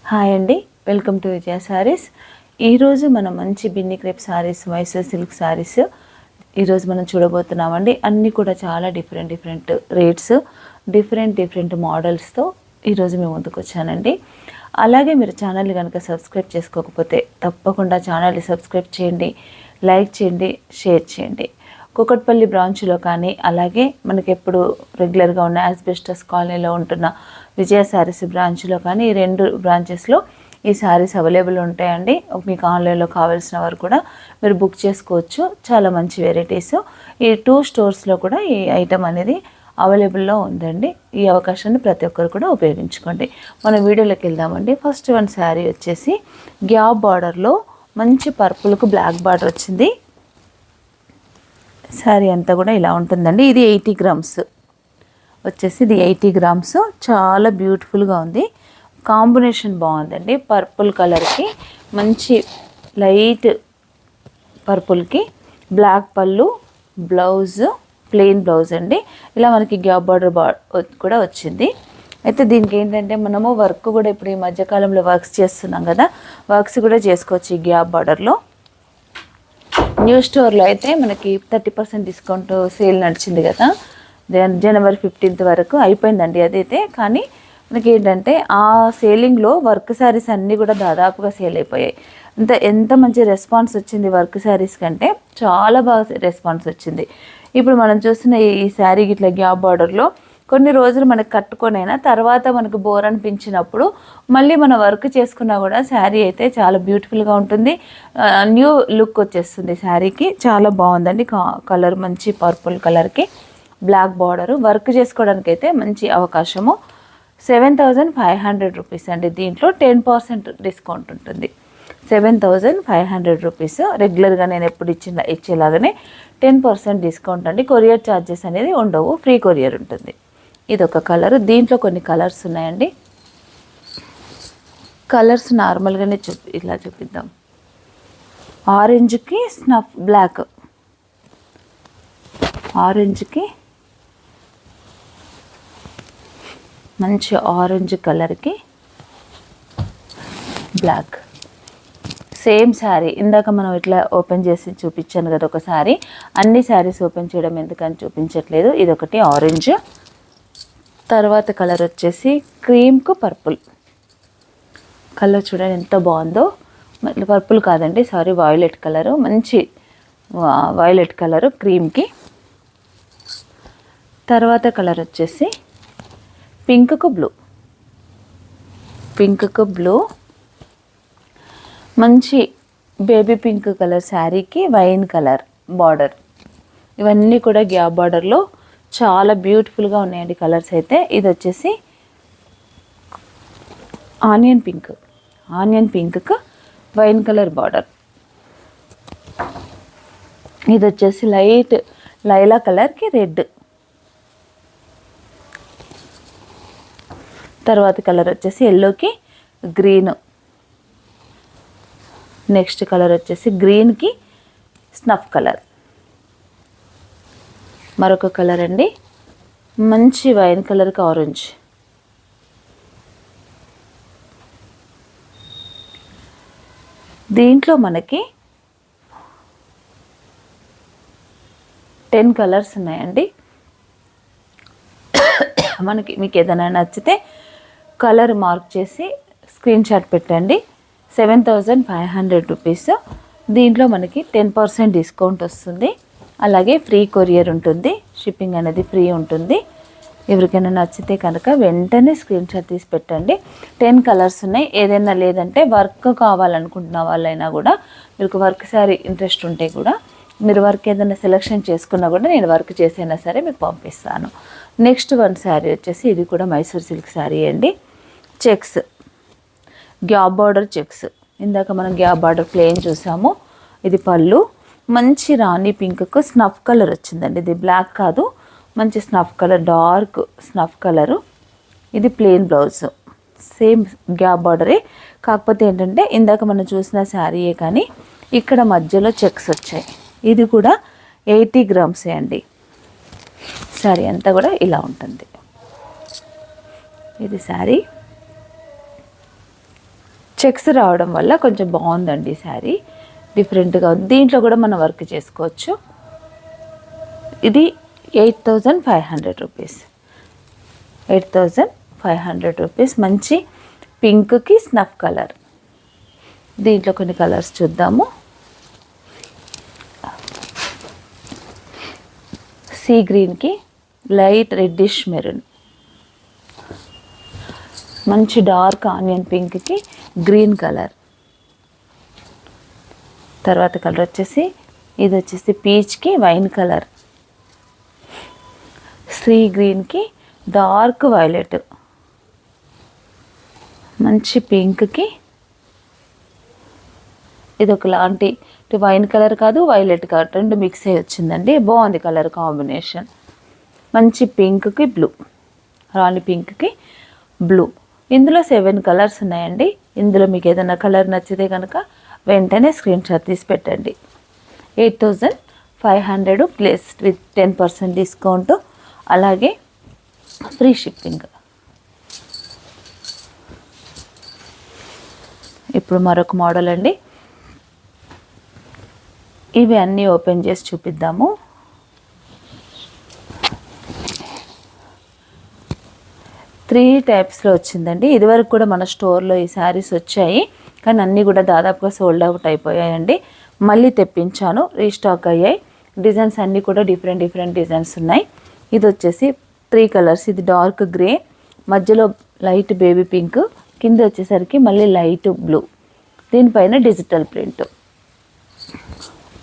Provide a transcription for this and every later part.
Hi అండి, welcome to విజయ శారీస్. ఈరోజు మనం మంచి బిన్ని క్రేప్ శారీస్, మైసూర్ సిల్క్ శారీస్ ఈరోజు మనం చూడబోతున్నామండి. అన్నీ కూడా చాలా డిఫరెంట్ రేట్స్, డిఫరెంట్ మోడల్స్తో ఈరోజు మేము ముందుకు వచ్చానండి. అలాగే మీరు ఛానల్ని కనుక సబ్స్క్రైబ్ చేసుకోకపోతే తప్పకుండా ఛానల్ని సబ్స్క్రైబ్ చేయండి, లైక్ చేయండి, షేర్ చేయండి. కూకట్పల్లి బ్రాంచ్లో కానీ, అలాగే మనకి ఎప్పుడు రెగ్యులర్గా ఉన్న యాస్బెస్టస్ కాలనీలో ఉంటున్న విజయ శారీస్ బ్రాంచ్లో కానీ, ఈ రెండు బ్రాంచెస్లో ఈ శారీస్ అవైలబుల్ ఉంటాయండి. మీకు ఆన్లైన్లో కావాల్సిన వారు కూడా మీరు బుక్ చేసుకోవచ్చు. చాలా మంచి వెరైటీస్ ఈ 2 స్టోర్స్లో కూడా ఈ ఐటమ్ అనేది అవైలబుల్లో ఉందండి. ఈ అవకాశాన్ని ప్రతి ఒక్కరు కూడా ఉపయోగించుకోండి. మన వీడియోలోకి వెళ్దామండి. ఫస్ట్ వన్ శారీ వచ్చేసి గ్యాప్ బార్డర్లో మంచి పర్పుల్కు బ్లాక్ బార్డర్ వచ్చింది. శారీ అంతా కూడా ఇలా ఉంటుందండి. ఇది 80 గ్రామ్స్ వచ్చేసి, ఇది 80 గ్రామ్స్. చాలా బ్యూటిఫుల్గా ఉంది. కాంబినేషన్ బాగుందండి. పర్పుల్ కలర్కి మంచి లైట్ పర్పుల్కి బ్లాక్ పళ్ళు, బ్లౌజ్ ప్లెయిన్ బ్లౌజ్ అండి. ఇలా మనకి గ్యాప్ బార్డర్ కూడా వచ్చింది. అయితే దీనికి ఏంటంటే మనము వర్క్ కూడా ఇప్పుడు ఈ మధ్యకాలంలో వర్క్స్ చేస్తున్నాం కదా, వర్క్స్ కూడా చేసుకోవచ్చు ఈ గ్యాప్ బార్డర్లో. న్యూ స్టోర్లో అయితే మనకి 30% డిస్కౌంట్ సేల్ నడిచింది కదా, జనవరి 15th వరకు అయిపోయిందండి అదైతే. కానీ మనకి ఏంటంటే ఆ సేలింగ్లో వర్క్ శారీస్ అన్నీ కూడా దాదాపుగా సేల్ అయిపోయాయి. ఎంత మంచి రెస్పాన్స్ వచ్చింది వర్క్ శారీస్ కంటే, చాలా బాగా రెస్పాన్స్ వచ్చింది. ఇప్పుడు మనం చూస్తున్న ఈ శారీ ఇట్లా గ్యాప్ బార్డర్లో కొన్ని రోజులు మనకు కట్టుకొనైనా తర్వాత మనకు బోర్ అనిపించినప్పుడు మళ్ళీ మనం వర్క్ చేసుకున్నా కూడా శారీ అయితే చాలా బ్యూటిఫుల్గా ఉంటుంది. న్యూ లుక్ వచ్చేస్తుంది శారీకి. చాలా బాగుందండి. కలర్ మంచి పర్పుల్ కలర్కి బ్లాక్ బార్డరు. వర్క్ చేసుకోవడానికి అయితే మంచి అవకాశము. 7,500 రూపీస్ అండి. దీంట్లో 10% డిస్కౌంట్ ఉంటుంది. 7,500 రూపీస్. రెగ్యులర్గా నేను ఎప్పుడు ఇచ్చేలాగానే 10% డిస్కౌంట్ అండి. కొరియర్ ఛార్జెస్ అనేది ఉండవు, ఫ్రీ కొరియర్ ఉంటుంది. ఇదొక కలర్. దీంట్లో కొన్ని కలర్స్ ఉన్నాయండి. కలర్స్ నార్మల్గానే ఇలా చూపిద్దాం. ఆరెంజ్కి స్నఫ్ బ్లాక్, ఆరెంజ్కి మంచి ఆరెంజ్ కలర్కి బ్లాక్. సేమ్ శారీ ఇందాక మనం ఇట్లా ఓపెన్ చేసి చూపించాను కదా ఒకసారి. అన్ని శారీస్ ఓపెన్ చేయడం ఎందుకని చూపించట్లేదు. ఇదొకటి ఆరెంజ్. తర్వాత కలర్ వచ్చేసి క్రీమ్కు పర్పుల్ కలర్. చూడండి ఎంత బాగుందో. పర్పుల్ కాదండి, సారీ, వైలెట్ కలరు. మంచి వైలెట్ కలరు క్రీమ్కి. తర్వాత కలర్ వచ్చేసి పింక్కు బ్లూ, పింక్కు బ్లూ. మంచి బేబీ పింక్ కలర్ శారీకి వైన్ కలర్ బార్డర్. ఇవన్నీ కూడా గ్యాప్ బార్డర్లో చాలా బ్యూటిఫుల్గా ఉన్నాయండి కలర్స్ అయితే. ఇది వచ్చేసి ఆనియన్ పింక్, ఆనియన్ పింక్కు వైన్ కలర్ బార్డర్. ఇది వచ్చేసి లైట్ లైలా కలర్కి రెడ్. తర్వాత కలర్ వచ్చేసి ఎల్లోకి గ్రీన్. నెక్స్ట్ కలర్ వచ్చేసి గ్రీన్కి స్నఫ్ కలర్. మరొక కలర్ అండి, మంచి వైన్ కలర్కి ఆరెంజ్. దీంట్లో మనకి 10 కలర్స్ ఉన్నాయండి. మీకు ఏదైనా నచ్చితే కలర్ మార్క్ చేసి స్క్రీన్ షాట్ పెట్టండి. 7,500 రూపీస్. దీంట్లో మనకి 10% డిస్కౌంట్ వస్తుంది. అలాగే ఫ్రీ కొరియర్ ఉంటుంది. షిప్పింగ్ అనేది ఫ్రీ ఉంటుంది. ఎవరికైనా నచ్చితే కనుక వెంటనే స్క్రీన్ షాట్ తీసి పెట్టండి. 10 కలర్స్ ఉన్నాయి. ఏదైనా లేదంటే వర్క్ కావాలనుకుంటున్న వాళ్ళైనా కూడా, మీకు వర్క్ శారీ ఇంట్రెస్ట్ ఉంటే కూడా మీరు వర్క్ ఏదైనా సెలెక్షన్ చేసుకున్నా కూడా నేను వర్క్ చేసైనా సరే మీకు పంపిస్తాను. నెక్స్ట్ వన్ శారీ వచ్చేసి ఇది కూడా మైసూర్ సిల్క్ శారీ అండి. Checks, gap border checks. ఇందాక మనం గ్యాప్ బార్డర్ ప్లెయిన్ చూసాము. ఇది పళ్ళు. మంచి రాణి పింక్కు స్నఫ్ కలర్ వచ్చిందండి. ఇది బ్లాక్ కాదు, మంచి snuff colour, dark snuff colour. ఇది ప్లెయిన్ బ్లౌజ్. సేమ్ గ్యాప్ బార్డరే, కాకపోతే ఏంటంటే ఇందాక మనం చూసిన శారీయే కానీ ఇక్కడ మధ్యలో చెక్స్ వచ్చాయి. ఇది కూడా 80 గ్రామ్సే అండి. శారీ అంతా కూడా ఇలా ఉంటుంది. ఇది శారీ. చెక్స్ రావడం వల్ల కొంచెం బాగుందండి ఈ శారీ, డిఫరెంట్గా ఉంది. దీంట్లో కూడా మనం వర్క్ చేసుకోవచ్చు. ఇది 8500 రూపీస్, 8500 రూపీస్. మంచి పింక్కి స్నఫ్ కలర్. దీంట్లో కొన్ని కలర్స్ చూద్దాము. సీ గ్రీన్కి లైట్ రెడ్డిష్ మెరూన్, మంచి డార్క్ ఆనియన్ పింక్కి గ్రీన్ కలర్. తర్వాత కలర్ వచ్చేసి ఇది వచ్చేసి పీచ్కి వైన్ కలర్, సీ గ్రీన్కి డార్క్ వైలెట్, మంచి పింక్కి ఇది ఒకలాంటి వైన్ కలర్ కాదు వైలెట్ కాదు, రెండు మిక్స్ అయ్యి వచ్చిందండి. బాగుంది కలర్ కాంబినేషన్. మంచి పింక్కి బ్లూ, రాణి పింక్కి బ్లూ. ఇందులో 7 కలర్స్ ఉన్నాయండి. ఇందులో మీకు ఏదైనా కలర్ నచ్చితే కనుక వెంటనే స్క్రీన్ షాట్ తీసి పెట్టండి. 8500 ప్లస్ విత్ 10% డిస్కౌంట్, అలాగే ఫ్రీ షిప్పింగ్. ఇప్పుడు మరొక మోడల్ అండి. ఇవి అన్నీ ఓపెన్ చేసి చూపిద్దాము. త్రీ టైప్స్లో వచ్చిందండి. ఇదివరకు కూడా మన స్టోర్లో ఈ శారీస్ వచ్చాయి, కానీ అన్నీ కూడా దాదాపుగా సోల్డ్ అవుట్ అయిపోయాయండి. మళ్ళీ తెప్పించాను, రీస్టాక్ అయ్యాయి. డిజైన్స్ అన్నీ కూడా డిఫరెంట్ డిజైన్స్ ఉన్నాయి. ఇది వచ్చేసి 3 కలర్స్. ఇది డార్క్ గ్రే, మధ్యలో లైట్ బేబీ పింక్, కింద వచ్చేసరికి మళ్ళీ లైట్ బ్లూ, దీనిపైన డిజిటల్ ప్రింట్.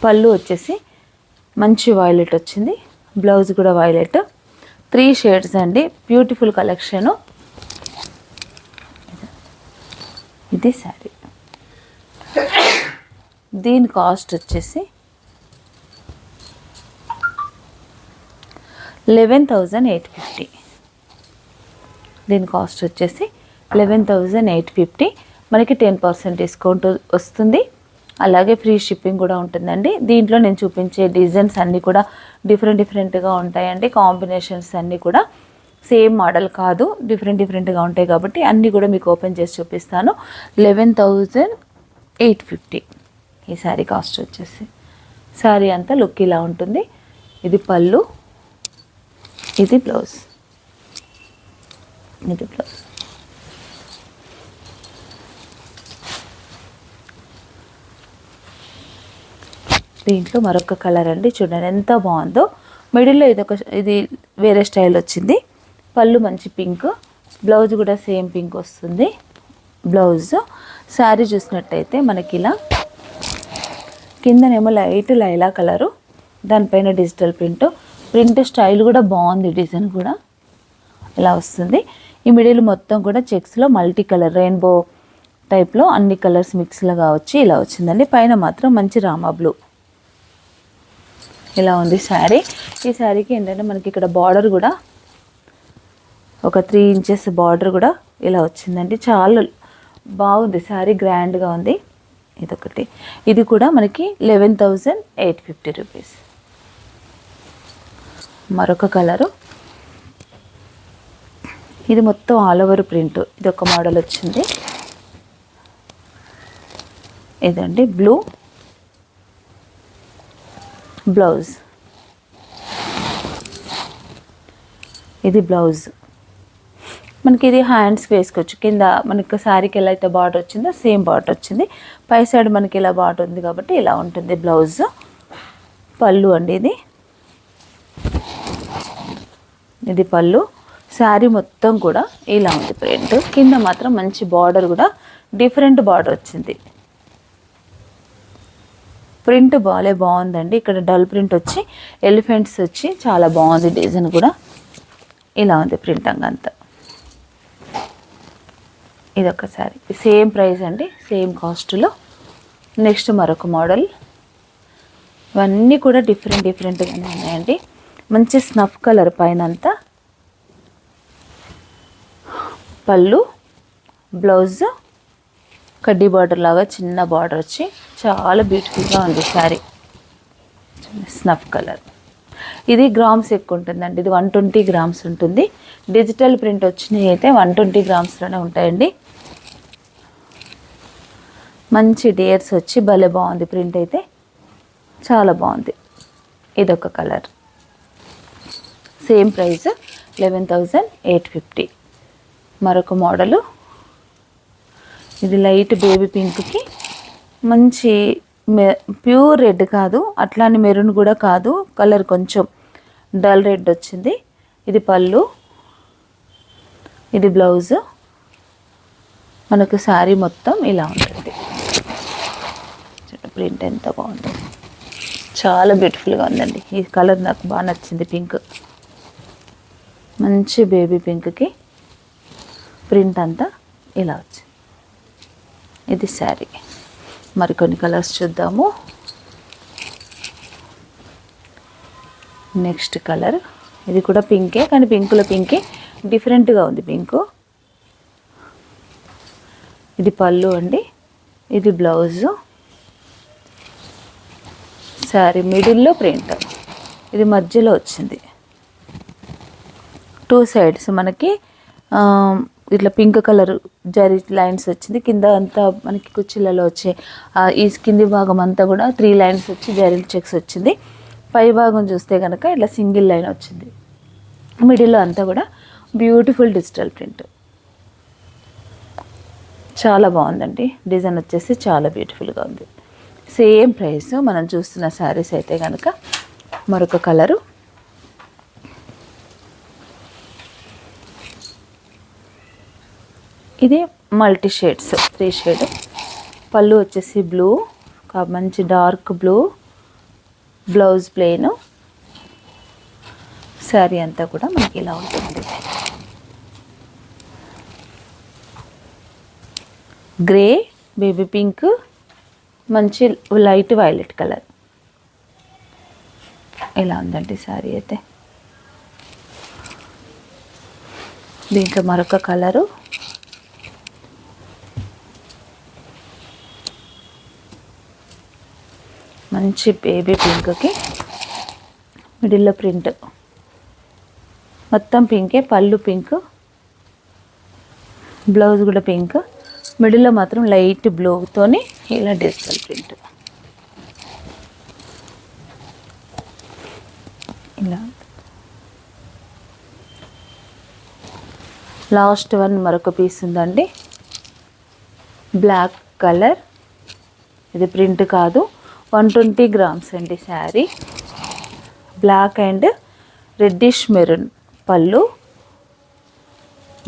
పళ్ళు వచ్చేసి మంచి వైలెట్ వచ్చింది, బ్లౌజ్ కూడా వైలెట్. 3 షేడ్స్ అండి, బ్యూటిఫుల్ కలెక్షను. ఇది శారీ. దీని కాస్ట్ వచ్చేసి 11,850. దీని కాస్ట్ వచ్చేసి 11,850. మనకి 10% డిస్కౌంట్ వస్తుంది, అలాగే ఫ్రీ షిప్పింగ్ కూడా ఉంటుందండి. దీంట్లో నేను చూపించే డిజైన్స్ అన్నీ కూడా డిఫరెంట్గా ఉంటాయండి. కాంబినేషన్స్ అన్నీ కూడా సేమ్ మోడల్ కాదు, డిఫరెంట్గా ఉంటాయి కాబట్టి అన్నీ కూడా మీకు ఓపెన్ చేసి చూపిస్తాను. 11,850 ఈ శారీ కాస్ట్ వచ్చేసి. శారీ అంతా లుక్ ఇలా ఉంటుంది. ఇది పళ్ళు, ఇది బ్లౌజ్, ఇది బ్లౌజ్. దీంట్లో మరొక కలర్ అండి, చూడండి ఎంత బాగుందో. మిడిల్లో ఇది వేరే స్టైల్ వచ్చింది. పళ్ళు మంచి పింక్, బ్లౌజ్ కూడా సేమ్ పింక్ వస్తుంది బ్లౌజ్. శారీ చూసినట్టయితే మనకి ఇలా కిందనేమో లైట్ లైలా కలరు, దానిపైన డిజిటల్ ప్రింట్ స్టైల్ కూడా బాగుంది. డిజైన్ కూడా ఇలా వస్తుంది. ఈ మిడిల్ మొత్తం కూడా చెక్స్లో మల్టీ కలర్ రెయిన్బో టైప్లో అన్ని కలర్స్ మిక్స్లుగా వచ్చి ఇలా వచ్చిందండి. పైన మాత్రం మంచి రామా బ్లూ ఇలా ఉంది శారీ. ఈ శారీకి ఏంటంటే మనకి ఇక్కడ బార్డర్ కూడా ఒక 3 ఇంచెస్ బార్డర్ కూడా ఇలా వచ్చిందండి. చాలా బాగుంది శారీ, గ్రాండ్గా ఉంది. ఇదొకటి. ఇది కూడా మనకి 11,850 రూపీస్. మరొక కలరు, ఇది మొత్తం ఆల్ ఓవర్ ప్రింట్. ఇది ఒక మోడల్ వచ్చింది. ఇదండి బ్లూ, బ్లౌజ్, ఇది బ్లౌజ్. మనకి ఇది హ్యాండ్స్ వేసుకోవచ్చు. కింద మనకి శారీకి ఎలా అయితే బార్డర్ వచ్చిందో సేమ్ బార్డర్ వచ్చింది. పై సైడ్ మనకి ఇలా బార్డర్ ఉంది కాబట్టి ఇలా ఉంటుంది బ్లౌజ్. పళ్ళు అండి, ఇది పళ్ళు. శారీ మొత్తం కూడా ఇలా ఉంది ప్రింట్. కింద మాత్రం మంచి బార్డర్ కూడా డిఫరెంట్ బార్డర్ వచ్చింది. ప్రింట్ బాగుందండి. ఇక్కడ డల్ ప్రింట్ వచ్చి ఎలిఫెంట్స్ వచ్చి చాలా బాగుంది. డిజైన్ కూడా ఇలా ఉంది ప్రింట్ అంతా. ఇదొకసారి సేమ్ ప్రైస్ అండి, సేమ్ కాస్ట్లో. నెక్స్ట్ మరొక మోడల్. ఇవన్నీ కూడా డిఫరెంట్గానే ఉన్నాయండి. మంచి స్నఫ్ కలర్ పైన అంతా. పళ్ళు, బ్లౌజ్ కడ్డీ బార్డర్ లాగా చిన్న బార్డర్ వచ్చి చాలా బ్యూటిఫుల్గా ఉంది శారీ. Snuff colour. ఇది గ్రామ్స్ ఎక్కువ ఉంటుందండి. ఇది 120 గ్రామ్స్ ఉంటుంది. డిజిటల్ ప్రింట్ వచ్చినవి అయితే 120 గ్రామ్స్లోనే ఉంటాయండి. మంచి డేర్స్ వచ్చి భలే బాగుంది. ప్రింట్ అయితే చాలా బాగుంది. ఇదొక కలర్. Same price 11,850. మరొక మోడలు, ఇది లైట్ బేబీ పింక్కి మంచి ప్యూర్ రెడ్ కాదు, అట్లానే మెరూన్ కూడా కాదు, కలర్ కొంచెం డల్ రెడ్ వచ్చింది. ఇది పళ్ళు, ఇది బ్లౌజు. మనకు శారీ మొత్తం ఇలా ఉంటుంది. ప్రింట్ ఎంత బాగుంది, చాలా బ్యూటిఫుల్గా ఉందండి. ఈ కలర్ నాకు బాగా నచ్చింది, పింక్. మంచి బేబీ పింక్కి ప్రింట్ అంతా ఇలా వచ్చింది. ఇది శారీ. మరికొన్ని కలర్స్ చూద్దాము. నెక్స్ట్ కలర్, ఇది కూడా పింకే, కానీ పింకులో పింకే డిఫరెంట్గా ఉంది పింకు. ఇది పళ్ళు అండి, ఇది బ్లౌజు. శారీ మిడిల్లో ప్రింట్, ఇది మధ్యలో వచ్చింది. 2 సైడ్స్ మనకి ఇట్లా పింక్ కలర్ జరీ లైన్స్ వచ్చింది. కింద అంతా మనకి కుర్చీలలో వచ్చే ఈ కింది భాగం అంతా కూడా 3 లైన్స్ వచ్చి జరీ చెక్స్ వచ్చింది. పై భాగం చూస్తే కనుక ఇట్లా సింగిల్ లైన్ వచ్చింది. మిడిల్లో అంతా కూడా బ్యూటిఫుల్ డిజిటల్ ప్రింట్. చాలా బాగుందండి. డిజైన్ వచ్చేసి చాలా బ్యూటిఫుల్గా ఉంది. Same price. మనం చూస్తున్న శారీస్ అయితే కనుక మరొక కలరు, ఇది మల్టీ షేడ్స్ 3 షేడ్. పళ్ళు వచ్చేసి బ్లూ, మంచి dark blue, blouse plain. Sari అంతా కూడా మనకి ఇలా ఉంటుంది. గ్రే, బేబీ పింక్, మంచి లైట్ వైలెట్ కలర్. ఇలా ఉందండి శారీ అయితే. దీంట్లో మరొక కలరు, మంచి బేబీ పింక్కి మిడిల్లో ప్రింట్. మొత్తం పింకే, పళ్ళు పింక్, బ్లౌజ్ కూడా పింక్, మిడిల్లో మాత్రం లైట్ బ్లూతోని ఇలా డిజిటల్ ప్రింట్. ఇలా లాస్ట్ వన్ మరొక పీస్ ఉందండి, బ్లాక్ కలర్. ఇది ప్రింట్ కాదు, 120 గ్రామ్స్ అండి sari. Black and reddish maroon పళ్ళు,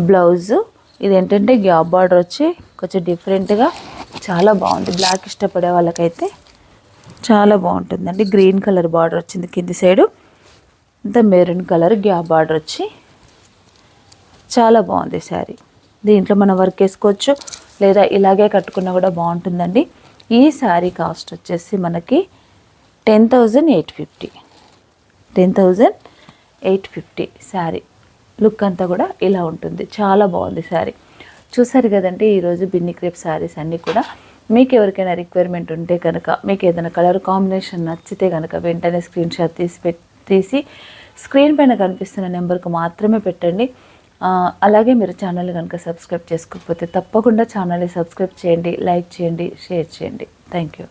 బ్లౌజు. ఇది ఏంటంటే గ్యాప్ బార్డర్ వచ్చి కొంచెం డిఫరెంట్గా చాలా బాగుంది. బ్లాక్ ఇష్టపడే వాళ్ళకైతే చాలా బాగుంటుందండి. గ్రీన్ కలర్ బార్డర్ వచ్చింది కింది సైడు, అంతా మెరూన్ కలర్ గ్యాప్ బార్డర్ వచ్చి చాలా బాగుంది శారీ. దీంట్లో మనం వర్క్ వేసుకోవచ్చు, లేదా ఇలాగే కట్టుకున్నా కూడా బాగుంటుందండి. ఈ శారీ కాస్ట్ వచ్చేసి మనకి 10,850. 10,850 శారీ. లుక్ అంతా కూడా ఇలా ఉంటుంది. చాలా బాగుంది శారీ. చూసారు కదండి ఈరోజు బిన్ని క్రేప్ శారీస్ అన్నీ కూడా. మీకు ఎవరికైనా రిక్వైర్మెంట్ ఉంటే కనుక, మీకు ఏదైనా కలర్ కాంబినేషన్ నచ్చితే కనుక వెంటనే స్క్రీన్ షాట్ తీసి స్క్రీన్ పైన కనిపిస్తున్న నెంబర్కు మాత్రమే పెట్టండి. అలాగే మీరు ఛానల్ కనుక సబ్స్క్రైబ్ చేసుకోకపోతే తప్పకుండా ఛానల్ని సబ్స్క్రైబ్ చేయండి, లైక్ చేయండి, షేర్ చేయండి. Thank you.